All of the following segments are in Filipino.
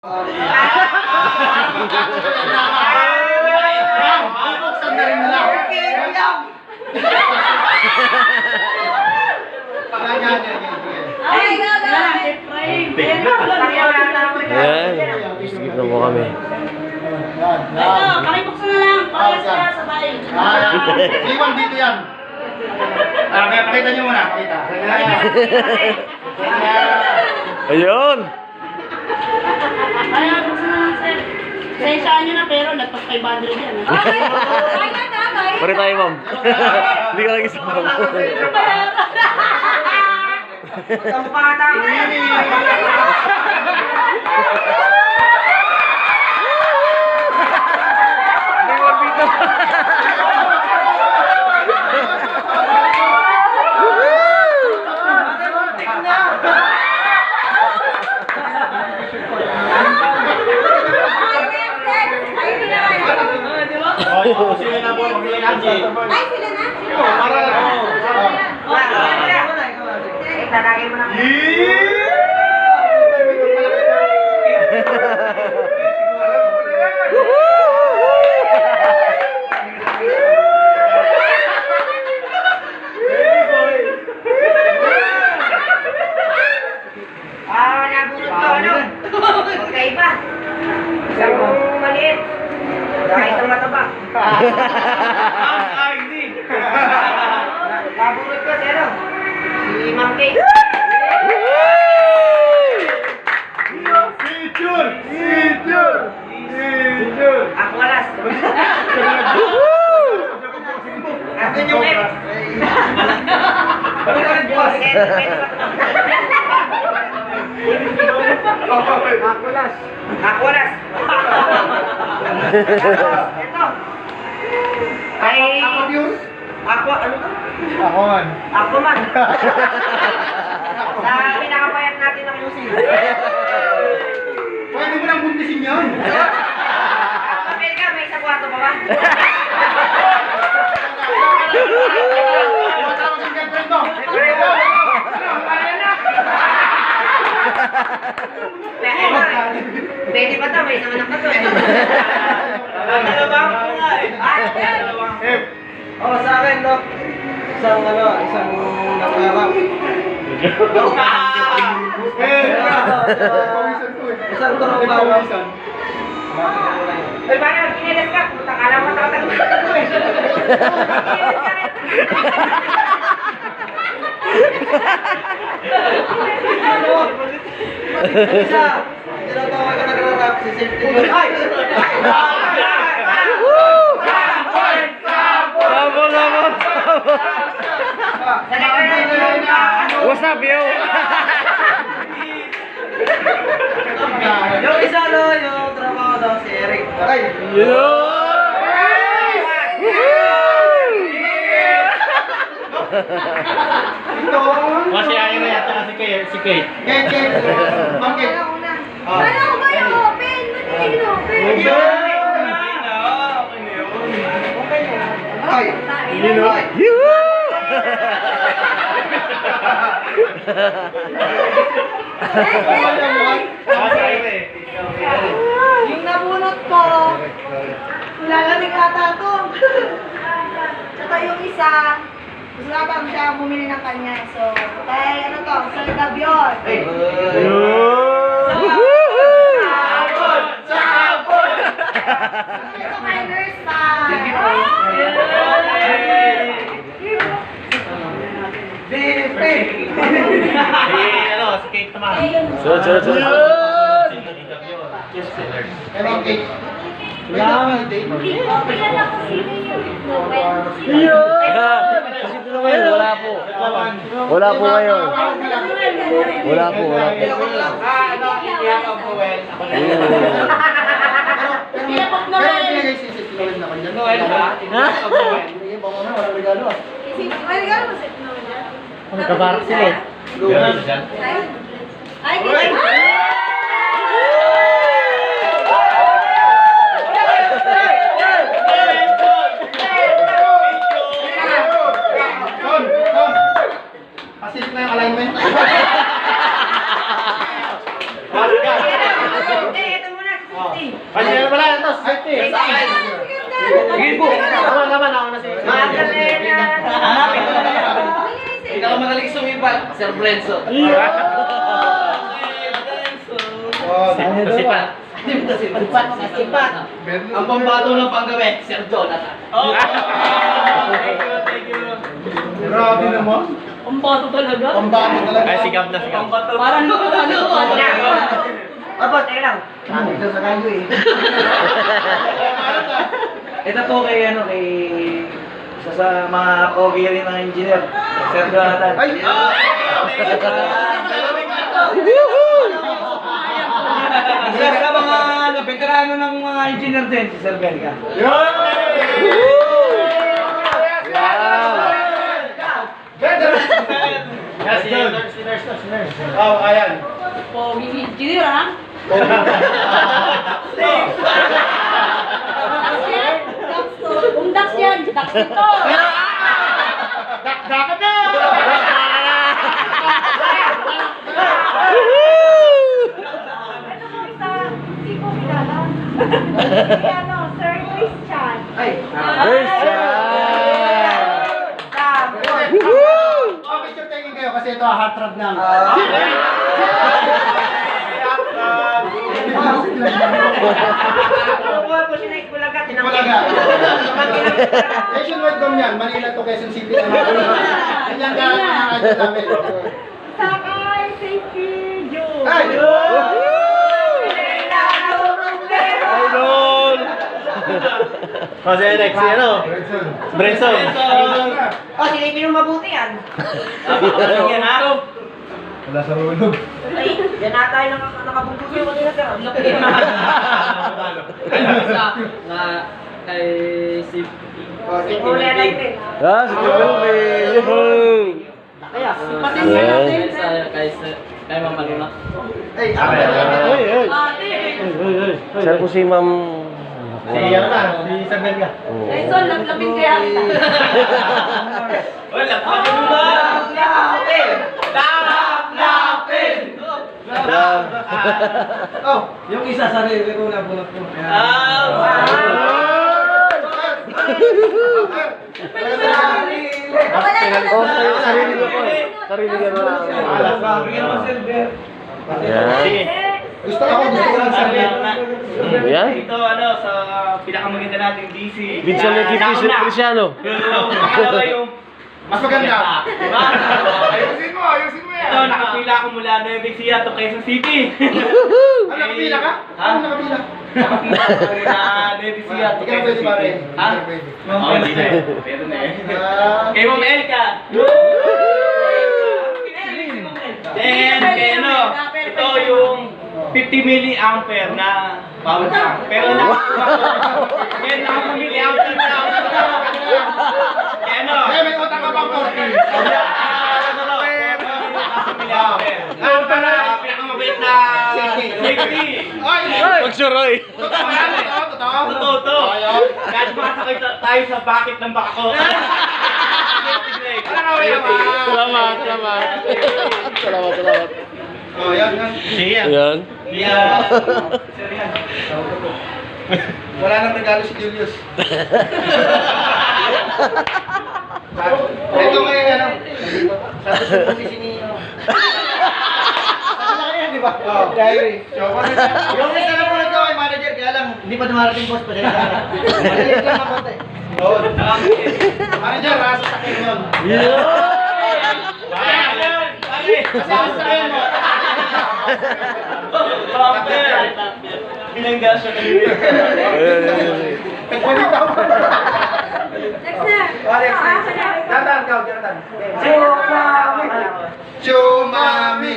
Bubuksan na rin nila. Ayan, skip na po kami. Ito, pakibuksan na lang. Pakibuksan sabay. Iwan dito yan. Kaya pakita nyo muna. Pakita. Ayun! Kaya buksan na lang, sir. Sensyahan nyo na pero nagpas 500 yan. Pare tayo, ma'am. Hindi ka lang isa, ma'am. Hindi mo dito. Sila na po. Ay, sila na? Ilalagay mo na. Nabunod ko, ano? Magkaiba. Isang maliit. Kahit ang mataba. Nabunod ko, ano? Si Ma'am Kay. Ako walas. Atin yung F. Pwede ba ito? Ako walas. Ako walas. Ito. Ay... Ako yun? Ako, ano ka? Ako man. Ako man. Sa pinakapayat natin ng musil. Pwede mo nang buntisin yun. Kapil ka, may isa kwarto pa ba? Pwede pa ito, may isang anak na ito. Dalawang ko nga eh. Oh, sa akin, no? Isang nakarap. Isang turong Uy, paano? Kinilis ka? Puta ka lang matakatag mo eh. Kinilis ka rin. Isa, tinatawag ka nagrarap si safety mo. Ay! What's up, yo? Yung isa, no? Yung trabaho daw si Eric. Ay! Yo! Kasi ayaw na yata si Kate. Kate. Ma'am Kate. Ano ba yung open? Ano yung open? Ay! Yoo! Yung nabunot ko, lalamig ata ito. Tsaka yung isa, gusto ata siya bumili ng kanya. So, kaya ano to, sa Gabion. Ito kay Nurse Si Kate naman. Sunod. Kay Ma'am Kate. Wala po. Wala po ngayon. Wala po. Pinapok na Pero rin. pinagay si Noel na kanya. Noel ba? Hindi ba mo na, walang regalo ah. May regalo mo sa Noel dyan? Magkabarak sila eh. Ay, ganyan. Assist na yung alignment. Eh, Ay, meron pala ito, safety. Sige po. Naman ako na si... Hanapin ko na yan. Pinakamagaling sumipal, Sir Brenzo. Sipat. Sipat. Ang pambato ng panggabi, Sir Jonathan. Thank you. Grabe naman. Ang bato talaga. Pambato talaga. Ay, sigap na sigap. Parang Abot, teka lang. Sabi daw sa kanyo eh. Ito po kay isa sa mga pogi rin ng engineer, Sir Jonathan. Ay! Isa sa mga veterano ng mga engineer din, si Sir Belga. Yes, si nurse. Oh, ayan. Pogi engineer, ha? Kung dax yan, dax ito. Dapat na! Hindi ko kilala. Si Sir Christian. Ay! Oh, picture taking kayo kasi ito hot rod na. Bulaga. Nationwide dom yan. Manila to Quezon City. Yan ka ang radyo namin. Sakay, safety, Joe. Ay! Idol! Kasi next, si ano? Brenson. Oh, silipin mo mabuti yan. Yan ha? Wala sa rulog. Ay, yan na tayo nakabungkus yung kanina ka. Na kay si Uli natin. Ah, si Jubilbe. Kaya, patin ka natin. kay Mama Luna. Ay, Saan po si Ma'am? Si ano na, si Isabel ka. Nelson, laplapin kaya kita. Wala pa ba? Oh, Yung isa sarili ko na bunot ko. Oh, sarili ko po. Sarili ko na. Yan. gusto ko lang sa Yan. Ito ano sa pinakamaganda nating DC. Vincent Equipe Cristiano. Pangalawa yung Mas maganda. Diba? Ayusin mo yan. Ito, nakapila ako mula Nueva Ecija to Quezon City. Ano, nakapila ka? Ha? Ano nakapila? Nakapila ako mula Nueva Ecija to Ikaw Quezon pwede ba rin? Ha? Pwede. Oh, hindi na eh. Pwede na eh. Kay Ma'am Elka. Then, kay ano, ito yung 50 milliampere na power bank. Pero naka milliampere na ako. Kaya ano? May utang ka bang 40? Ang pinakamabait na safety. Ay! Magsuroy. Totoo yan, totoo. Totoo. Kahit makasakay tayo sa bakit ng baka ko. Salamat. Oh, yan. Sige yan. Yan. Yeah. Wala nang regalo si Julius. Ito kay ano? Sa susunod si Nino. Di ba? Oo. Diary. Yung isa na muna kay manager, kaya lang, hindi pa dumarating boss pa siya. Maliit lang ako tayo. Oo. Manager, rasa sa akin yun. Binangga siya kanina. Nagpalitaw. Next na. Alex, Jonathan, ikaw, Jonathan. Chumami.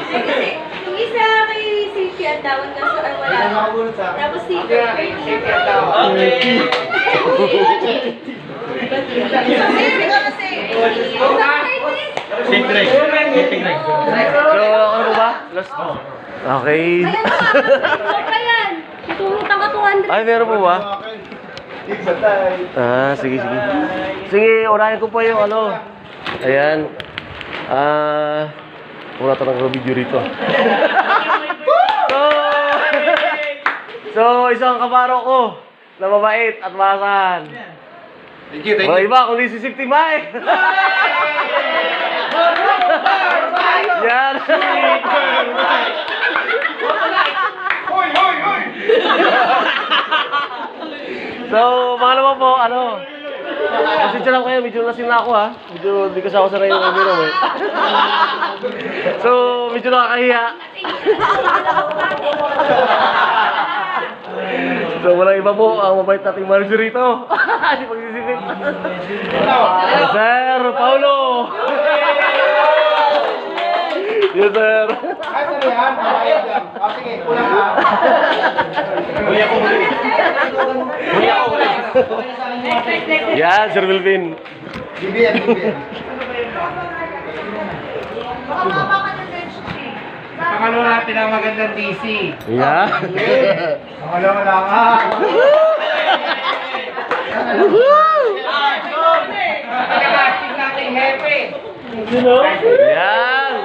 Kasi, yung isa kay safety at tawag na sa wala. Nakabulot sa akin. Tapos si Okay. safety ko kasi. Si Greg. Si Greg. So, ano ba? Last. Okay. Ayan na, pa yan. Tutulutang ka 200. Ay, meron po ba? Ah, sige. Sige, unahin ko po yung ano. Ayan. Wala talagang video rito. So, So, isang kabaro ko na mabait at maasahan. Thank you, thank Wala you. iba, kundi si Sip Timay. Yan. Hoy, hoy, hoy! So, pangalawa po, pasensya lang kayo, medyo lasing na ako ha. Medyo hindi kasi ako sanay yung uminom eh. So, medyo nakakahiya. So, walang iba po, ang mabait nating manager rito. Hindi pagsisipin. Sir Paulo! Yes, sir. Ay, sir, yan. Mabayad yan. Sige, kulang ka. Huli ako huli. Huli ako huli. Yan, Sir Wilvin. Bibiyan, bibiyan. Baka mama ka ng bench tree. Pangalawa natin ang magandang DC. Yan. Pangalawa lang ha. Pagkakastig natin hepe. Yan.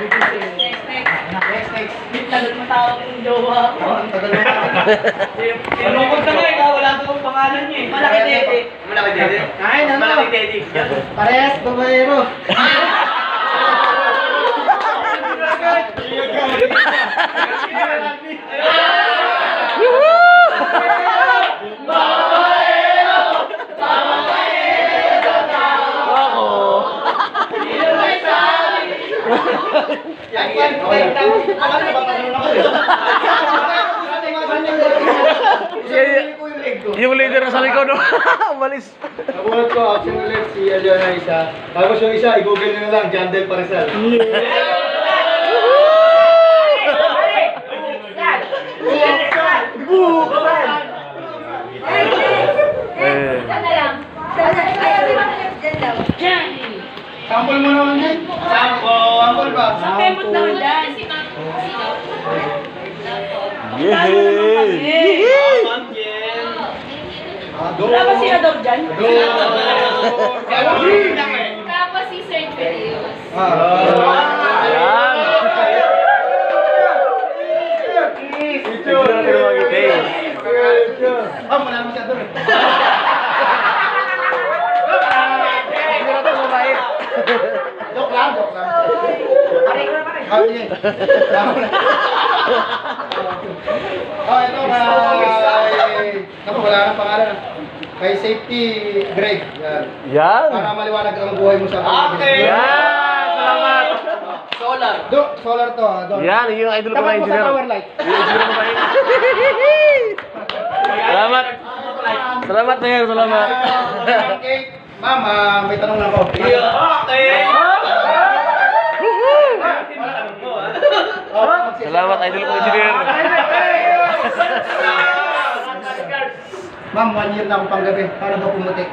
Next, next. Tagal mo tawag yung jowa. Tagal mo natin. Malungkot na nga, ikaw, wala doon pangalan niya eh. Malaki dede. Malaki dede. Kain, ano? Malaki dede. Parehas, babayero. Yung leader sa likod, umalis. Nakulat ko, action ulit si Aliana isa. Tapos yung isa, i-google nyo na lang, Jandel Parizal. Sample mo naman yan. Sample ba? Ang kemot naman dyan. Yehey! Wala ba si Adolf dyan? Tapos si Sir Julius. Yan! Hindi natin mag-itay. Muna naman siya doon. Hindi natin mabait. Joke lang, joke lang. Sige. Ito kay... Naku, wala nang pangalan. Kay Safety Greg. Yan. Yan! Para maliwanag ang buhay mo sa Okay. Yan! Salamat! Solar to ha. Yan, yung idol ko na Dapat mo sa engineer. power light. Yung engineer ko ba Salamat! Salamat, Mayor. Salamat. Okay. Ma'am, may tanong lang ako. Okay. Salamat, idol ko engineer. Ma'am, 1 year na akong panggabi. Paano ba pumutik?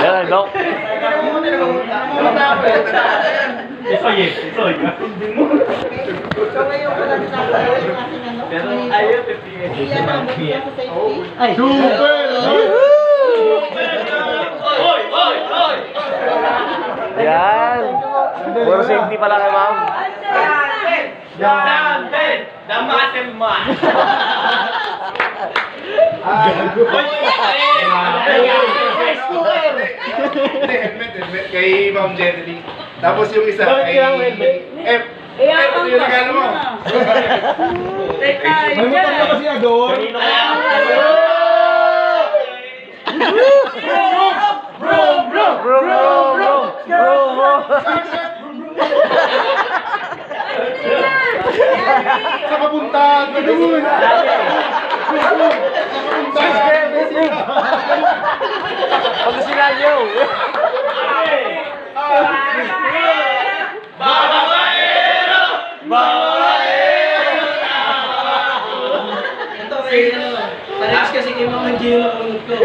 Yan, Doc. Isoy eh. Isoy. Pero ayaw, Ay, super! Hoy, hoy, hoy! Yan. Puro safety pala kay ma'am. Dante! The muscle man! Helmet kay Ma'am Jenny. Tapos yung isa Bakit kay kailangan helmet? F. Ito yung regalo mo. May motor ka kasi doon. Bro. Sa kapuntahan ka doon. Pag-sinalyo. Parehas kasi kay Mama Gino ang unod ko.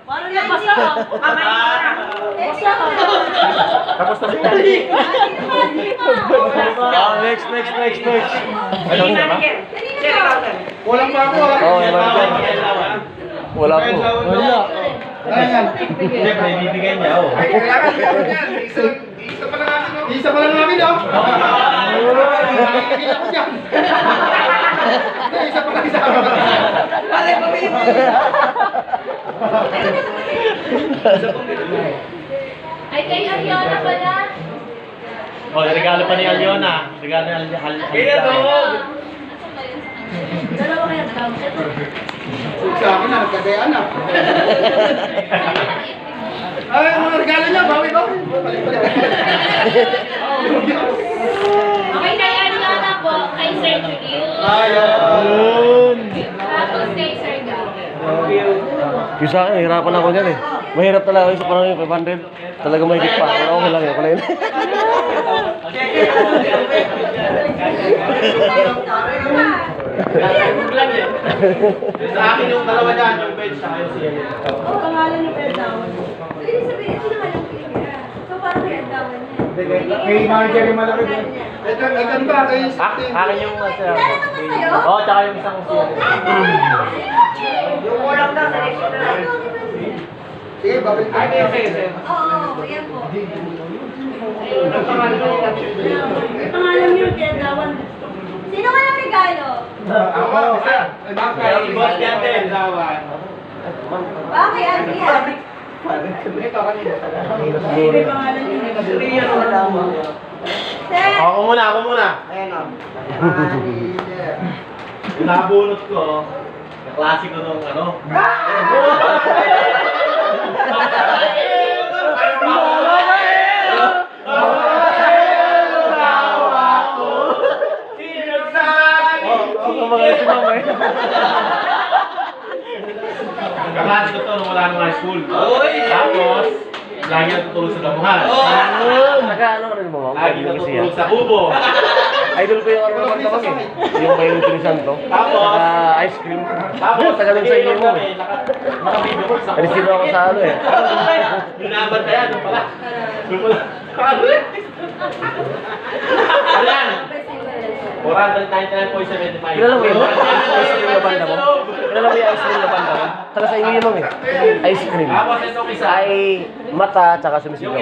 Paano niya basa? Kamay mo na. Basa. Tapos na si Daddy. Next. Ano na ba? Walang pa ako ha. Oh, wala po. Ayan. Siyempre, ibibigay niya. Oh. Ay, kailangan meron yan. Isa pa lang namin, oh. Isa pa lang namin, oh. Nakikita ko dyan. Hindi, isa pa lang isa. Pare, pamilya. Ay, kay Ariana pala. Oh, regalo pa ni Aliona. Regalo ni Aliona. Dalawa kaya daw. Sa akin na, nagkagayaan na. Ay, mga regalo niya, bawi-bawi. Balik-balik. Okay, kay Ariana po, kay Sir Julio. Ayun. Tapos kay Sir Gab. Yung sa akin, hirapan ako niyan eh. Mahirap talaga yung sa parang yung 500. Talaga may higit pa. Pero okay lang yun. Okay lang yun. Sa akin yung dalawa dyan, yung bench sa kayo siya. Ang pangalan ni Perdawan. Pwede sabihin, ito naman yung pilihan. So, parang may andawan niya. Kay manager yung malaki din. Ito ba? Kay Akin yung Dala naman sa'yo? oh, tsaka yung isang siya. Yung walang na, selection na. Sige, babalik. Oo, yan po. Pangalan niyo, Perdawan. Sino ka ng regalo? Ako, isa. Yung boss yan din. Bakit, Adrian? Ito, kanina. May pangalan niyo. Sir! Ako muna. Ayan, oh. Yung nabunot ko, kaklase ko nung ano. Kaklase ko to nung wala nung high school. Tapos, lagi natutulog sa damuhan. Naka-ano ka rin mo, ma'am? Lagi natutulog sa kubo. Idol ko yung ano naman naman eh. Yung may nutrition to. Tapos, Ice cream. Tapos, Tagal sa inyo mo eh. Naka-video ko sa Resibo ako sa ano eh. Binabantayan, doon pala. Doon pala. Ayan. 499.75. Kilala mo yun? Ice cream na banda mo? Kilala mo yung ice cream na banda mo? Taga sa inyo yun ma'am eh. Ice cream. Tapos itong isa. Ay mata tsaka sumisigaw.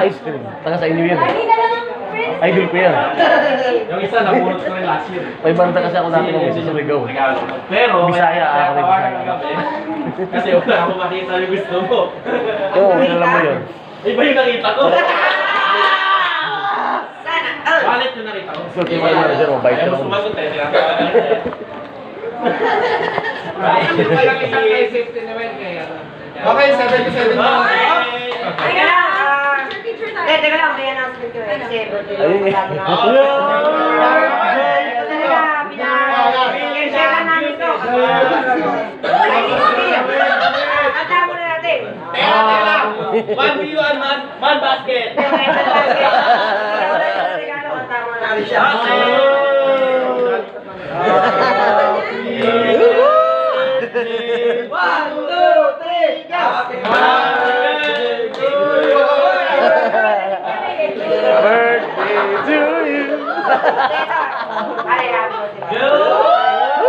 Ice cream. Taga sa inyo yun eh. Hindi na lang ang friends. Idol ko yan. Yung isa, nabunot ko rin last year. May banda kasi ako dati ng sumisigaw. Regalo. Pero, Bisaya, kaya ako rin tawagan Bisaya. ka kami. Kasi wala ako makita yung gusto mo. Oo, kilala mo yun. Iba yung nakita ko. Wallet yung nakita ko. So, kay my manager, mabait ka Ayaw mo naman. sumagot eh. Tinatawagan ko eh. Okay, 77 na. Teka lang, Sir, picture tayo. teka lang, may announcement ko eh. Kasi birthday Ay, ko pala na. Share lang namin to. Ata muna natin. Teka. 1v1 man basket. Regalo, ata muna natin siya. Birthday to you. Ay, happy birthday.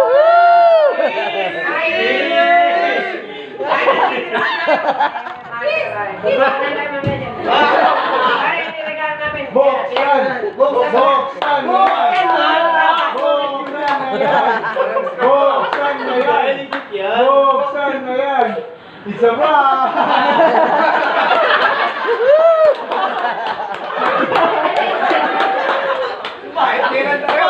Buksan! Buksan mo yan! Buksan mo yan! Buksan mo yan! Isa pa! Bakit tinan tayo?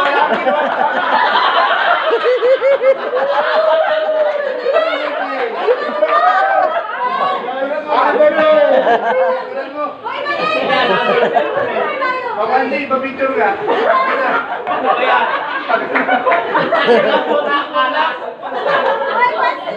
Papandi, papicture ka. Ano kaya? Ay, what's the